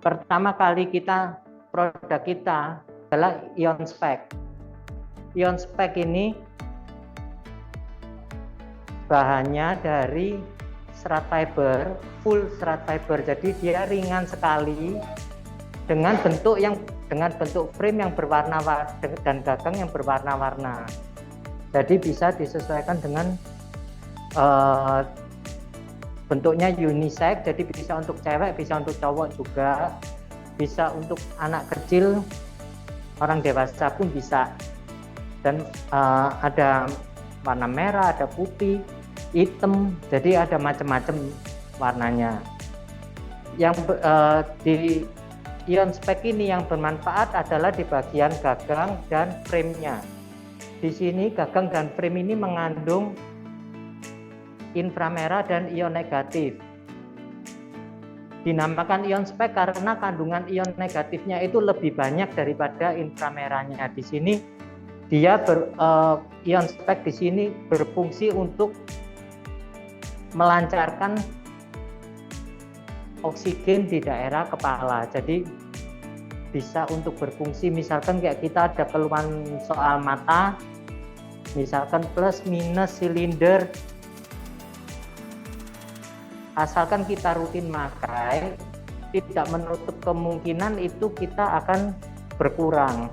pertama kali produk kita adalah IonSpec. IonSpec ini bahannya dari serat fiber, full serat fiber. Jadi dia ringan sekali dengan bentuk frame yang berwarna-warni dan gagang yang berwarna-warna. Jadi bisa disesuaikan dengan bentuknya unisex, jadi bisa untuk cewek, bisa untuk cowok juga, bisa untuk anak kecil, orang dewasa pun bisa. Dan ada warna merah, ada putih, hitam, jadi ada macam-macam warnanya. Yang di IonSpec ini yang bermanfaat adalah di bagian gagang dan frame-nya. Di sini gagang dan frame ini mengandung inframerah dan ion negatif. Dinamakan IonSpec karena kandungan ion negatifnya itu lebih banyak daripada inframerahnya. Di sini dia IonSpec di sini berfungsi untuk melancarkan oksigen di daerah kepala. Jadi bisa untuk berfungsi, misalkan kayak kita ada keluhan soal mata, misalkan plus minus silinder, asalkan kita rutin pakai, tidak menutup kemungkinan itu kita akan berkurang.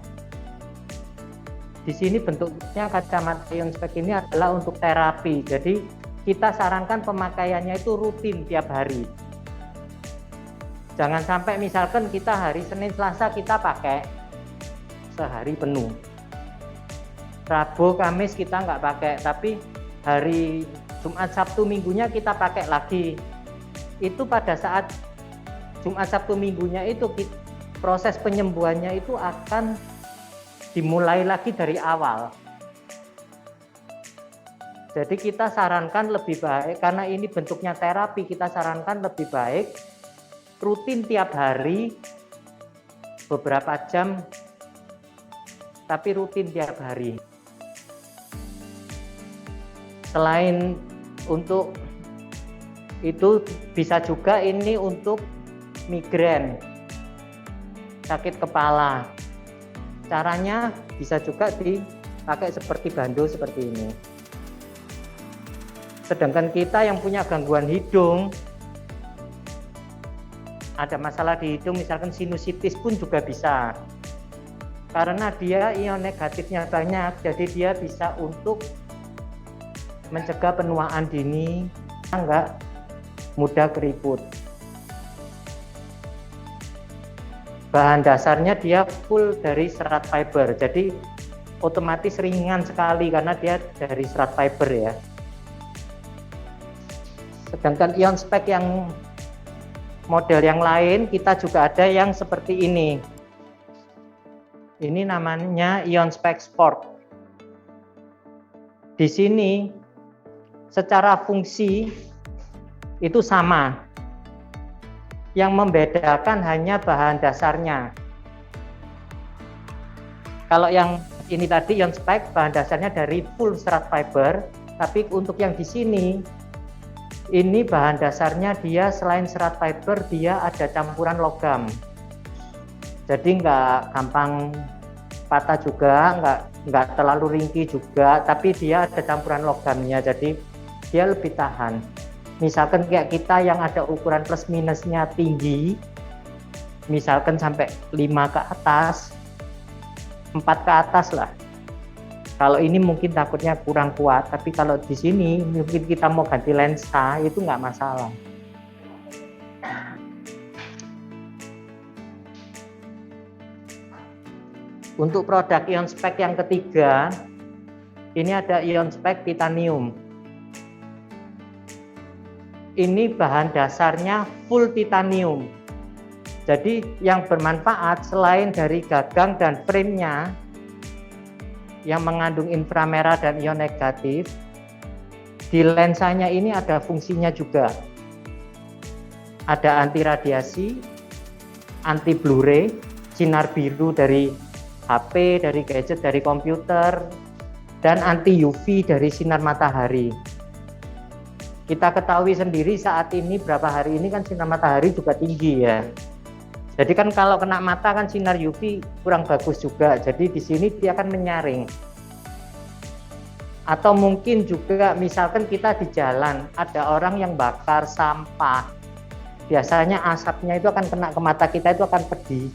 Di sini bentuknya kacamata IonSpec ini adalah untuk terapi. Jadi kita sarankan pemakaiannya itu rutin tiap hari. Jangan sampai misalkan kita hari Senin Selasa kita pakai sehari penuh. Rabu Kamis kita nggak pakai, tapi hari Jumat Sabtu Minggunya kita pakai lagi. Itu pada saat Jumat Sabtu Minggunya itu proses penyembuhannya itu akan dimulai lagi dari awal. Jadi kita sarankan lebih baik, karena ini bentuknya terapi, kita sarankan lebih baik rutin tiap hari beberapa jam, tapi rutin tiap hari. Selain untuk itu bisa juga ini untuk migrain, sakit kepala. Caranya bisa juga dipakai seperti bando seperti ini. Sedangkan kita yang punya gangguan hidung, ada masalah di hidung, misalkan sinusitis pun juga bisa. Karena dia ion negatifnya banyak, jadi dia bisa untuk mencegah penuaan dini, enggak mudah keriput. Bahan dasarnya dia full dari serat fiber, jadi otomatis ringan sekali karena dia dari serat fiber ya. Sedangkan IonSpec yang model yang lain kita juga ada yang seperti ini. Ini namanya IonSpec Sport. Di sini secara fungsi itu sama. Yang membedakan hanya bahan dasarnya. Kalau yang ini tadi IonSpec bahan dasarnya dari full serat fiber, tapi untuk yang di sini ini bahan dasarnya dia selain serat fiber dia ada campuran logam. Jadi nggak gampang patah juga, nggak terlalu ringkih juga, tapi dia ada campuran logamnya, jadi dia lebih tahan. Misalkan kayak kita yang ada ukuran plus minusnya tinggi, misalkan sampai 5 ke atas, 4 ke atas lah. Kalau ini mungkin takutnya kurang kuat, tapi kalau di sini mungkin kita mau ganti lensa itu nggak masalah. Untuk produk IonSpec yang ketiga, ini ada IonSpec Titanium. Ini bahan dasarnya full titanium. Jadi yang bermanfaat selain dari gagang dan frame-nya yang mengandung inframerah dan ion negatif, di lensanya ini ada fungsinya juga. Ada anti radiasi, anti blur, sinar biru dari HP, dari gadget, dari komputer, dan anti UV dari sinar matahari. Kita ketahui sendiri saat ini berapa hari ini kan sinar matahari juga tinggi ya. Jadi kan kalau kena mata kan sinar UV kurang bagus juga. Jadi di sini dia akan menyaring. Atau mungkin juga misalkan kita di jalan, ada orang yang bakar sampah. Biasanya asapnya itu akan kena ke mata kita, itu akan pedih.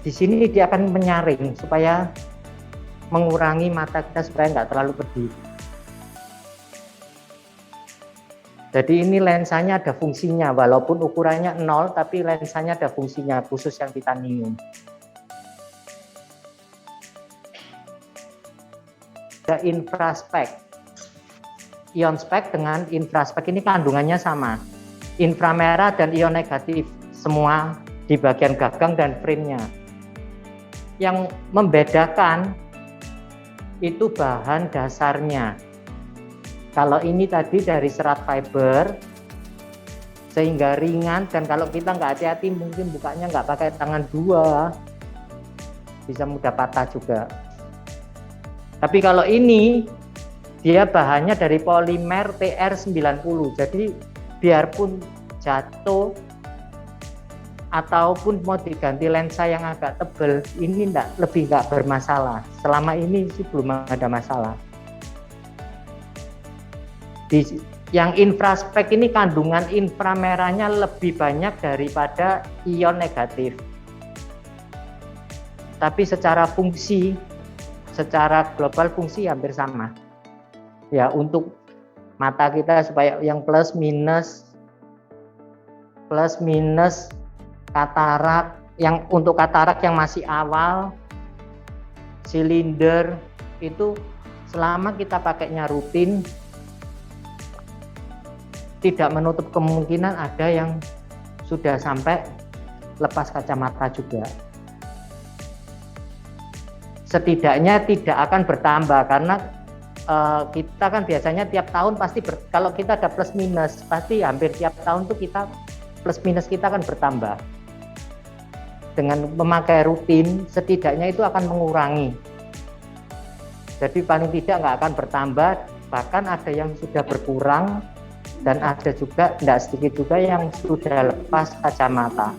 Di sini dia akan menyaring supaya mengurangi mata kita supaya nggak terlalu pedih. Jadi ini lensanya ada fungsinya, walaupun ukurannya 0, tapi lensanya ada fungsinya, khusus yang titanium. Ada infraspek. Ion spek dengan infraspek ini kandungannya sama. Inframerah dan ion negatif, semua di bagian gagang dan frame-nya. Yang membedakan itu bahan dasarnya. Kalau ini tadi dari serat fiber sehingga ringan, dan kalau kita nggak hati-hati mungkin bukanya nggak pakai tangan 2 bisa mudah patah juga. Tapi kalau ini dia bahannya dari polimer TR90, jadi biarpun jatuh ataupun mau diganti lensa yang agak tebal, ini lebih nggak bermasalah. Selama ini sih belum ada masalah. Yang infraspek ini kandungan inframerahnya lebih banyak daripada ion negatif. Tapi secara fungsi, secara global fungsi hampir sama. Ya, untuk mata kita supaya yang plus minus katarak, yang untuk katarak yang masih awal, silinder itu selama kita pakainya rutin, tidak menutup kemungkinan ada yang sudah sampai lepas kacamata juga. Setidaknya tidak akan bertambah karena kita kan biasanya tiap tahun pasti kalau kita ada plus minus pasti hampir tiap tahun tuh kita plus minus kita akan bertambah. Dengan memakai rutin setidaknya itu akan mengurangi. Jadi paling tidak nggak akan bertambah, bahkan ada yang sudah berkurang. Dan ada juga, tidak sedikit juga yang sudah lepas kacamata.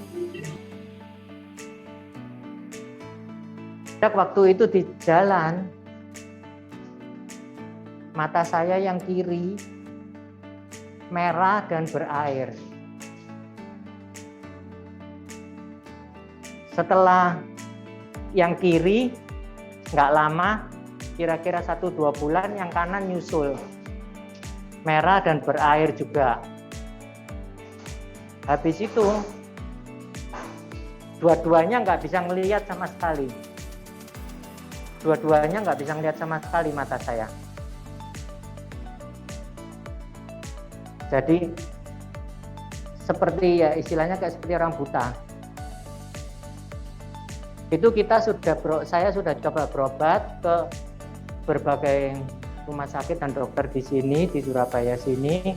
Waktu itu di jalan, mata saya yang kiri merah dan berair. Setelah yang kiri, nggak lama, kira-kira 1-2 bulan, yang kanan nyusul. Merah dan berair juga. Habis itu dua-duanya nggak bisa melihat sama sekali. Dua-duanya nggak bisa melihat sama sekali mata saya. Jadi seperti ya istilahnya kayak seperti orang buta. Itu saya sudah coba berobat ke berbagai rumah sakit dan dokter di sini, di Surabaya sini.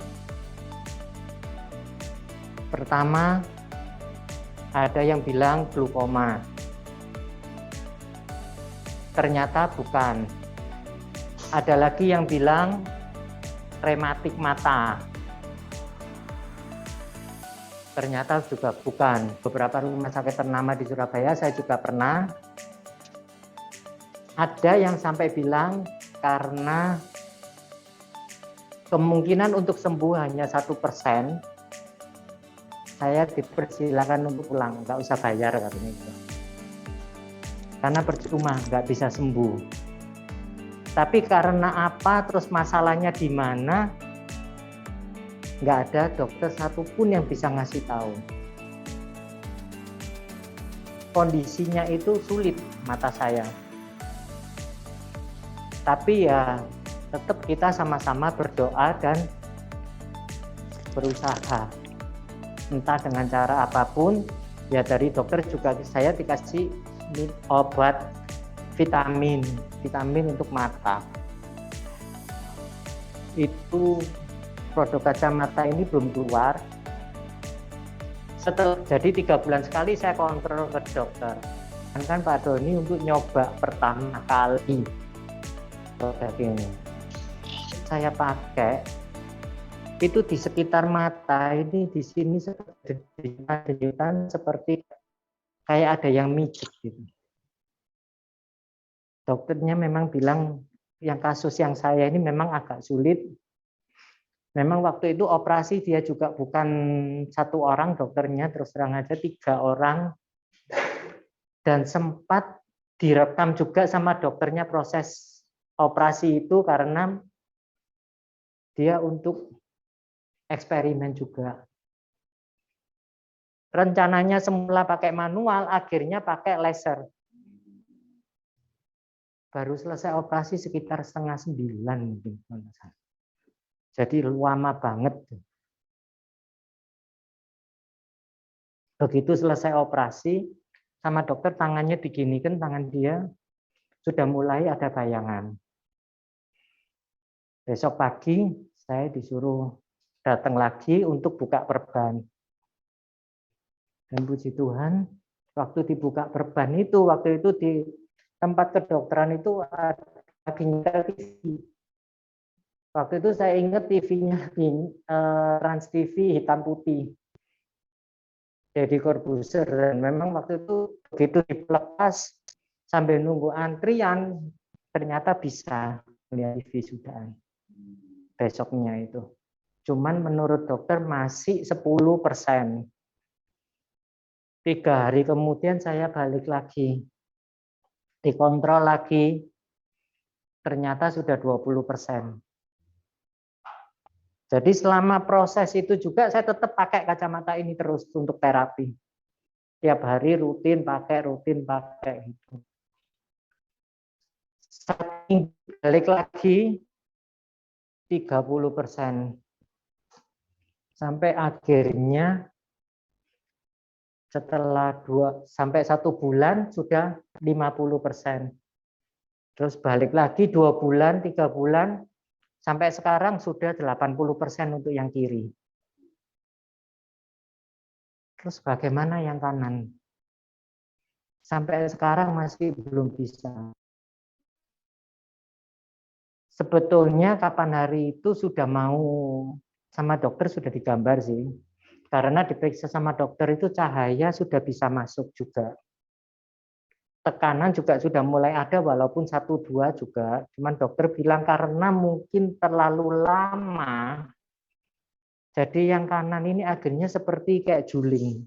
Pertama, ada yang bilang glaukoma. Ternyata bukan. Ada lagi yang bilang rematik mata. Ternyata juga bukan. Beberapa rumah sakit ternama di Surabaya saya juga pernah. Ada yang sampai bilang karena kemungkinan untuk sembuh hanya 1%, saya dipersilakan untuk pulang, nggak usah bayar katanya itu. Karena percuma, nggak bisa sembuh. Tapi karena apa, terus masalahnya di mana, nggak ada dokter satupun yang bisa ngasih tahu. Kondisinya itu sulit mata saya. Tapi ya tetap kita sama-sama berdoa dan berusaha. Entah dengan cara apapun, ya dari dokter juga saya dikasih obat vitamin untuk mata. Itu produk kacamata ini belum keluar. Jadi 3 bulan sekali saya kontrol ke dokter. Kan Pak Doni untuk nyoba pertama kali produk ini. Saya pakai itu di sekitar mata ini di sini denyutan seperti kayak ada yang mijet gitu. Dokternya memang bilang yang kasus yang saya ini memang agak sulit. Memang waktu itu operasi dia juga bukan satu orang dokternya, terus terang aja 3 orang, dan sempat direkam juga sama dokternya proses operasi itu karena dia untuk eksperimen juga. Rencananya semula pakai manual, akhirnya pakai laser. Baru selesai operasi sekitar 8:30 mungkin. Jadi lama banget. Begitu selesai operasi, sama dokter tangannya diginikan, tangan dia sudah mulai ada bayangan. Besok pagi saya disuruh datang lagi untuk buka perban. Dan puji Tuhan, waktu dibuka perban itu, waktu itu di tempat kedokteran itu ada nyetel TV. Waktu itu saya ingat TV-nya Trans TV hitam putih. Jadi Corbuzier, dan memang waktu itu begitu dilepas sambil nunggu antrian, ternyata bisa melihat TV sudah besoknya itu. Cuman menurut dokter masih 10%. 3 hari kemudian saya balik lagi, dikontrol lagi, ternyata sudah 20%. Jadi selama proses itu juga saya tetap pakai kacamata ini terus untuk terapi. Tiap hari rutin pakai gitu. Balik lagi 30%. Sampai akhirnya setelah 2 sampai 1 bulan sudah 50%. Terus balik lagi 2 bulan, 3 bulan, sampai sekarang sudah 80% untuk yang kiri. Terus bagaimana yang kanan? Sampai sekarang masih belum bisa. Sebetulnya kapan hari itu sudah mau sama dokter sudah digambar sih. Karena diperiksa sama dokter itu cahaya sudah bisa masuk juga. Tekanan juga sudah mulai ada walaupun 1-2 juga. Cuman dokter bilang karena mungkin terlalu lama. Jadi yang kanan ini akhirnya seperti kayak juling.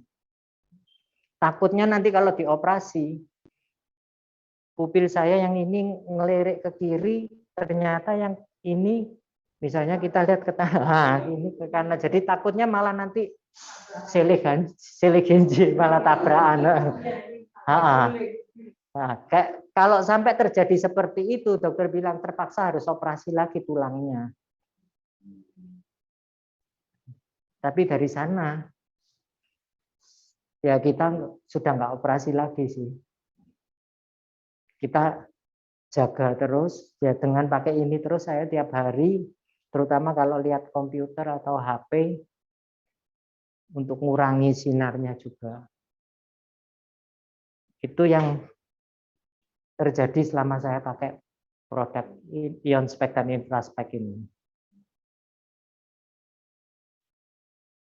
Takutnya nanti kalau dioperasi, pupil saya yang ini ngelirik ke kiri, ternyata yang ini misalnya kita lihat ke tengah, ini ke kanan. Jadi takutnya malah nanti selegenji malah tabrakan. Nah, kalau sampai terjadi seperti itu, dokter bilang terpaksa harus operasi lagi tulangnya. Tapi dari sana, ya kita sudah nggak operasi lagi sih. Kita jaga terus, ya dengan pakai ini terus saya tiap hari, terutama kalau lihat komputer atau HP, untuk mengurangi sinarnya juga. Itu yang terjadi selama saya pakai produk Ionspec dan Infraspec ini.